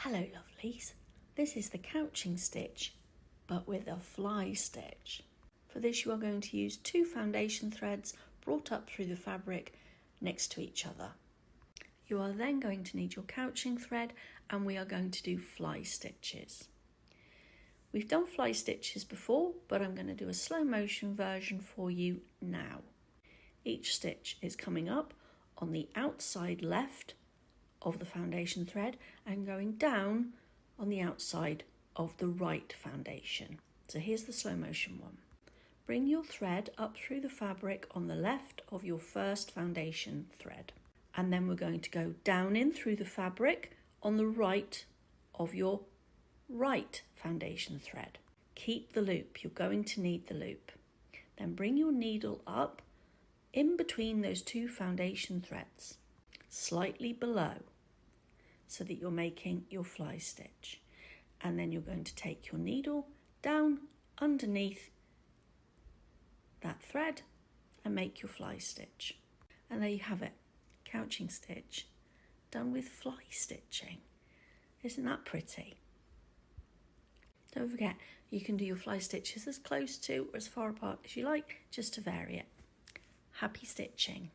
Hello lovelies, this is the couching stitch but with a fly stitch. For this you are going to use 2 foundation threads brought up through the fabric next to each other. You are then going to need your couching thread and we are going to do fly stitches. We've done fly stitches before, but I'm going to do a slow motion version for you now. Each stitch is coming up on the outside left of the foundation thread and going down on the outside of the right foundation. So here's the slow motion one. Bring your thread up through the fabric on the left of your first foundation thread, and then we're going to go down in through the fabric on the right of your right foundation thread. Keep the loop, you're going to need the loop. Then bring your needle up in between those 2 foundation threads, slightly below, so that you're making your fly stitch. And then you're going to take your needle down underneath that thread and make your fly stitch. And there you have it, couching stitch done with fly stitching. Isn't that pretty? Don't forget, you can do your fly stitches as close to or as far apart as you like, just to vary it. Happy stitching.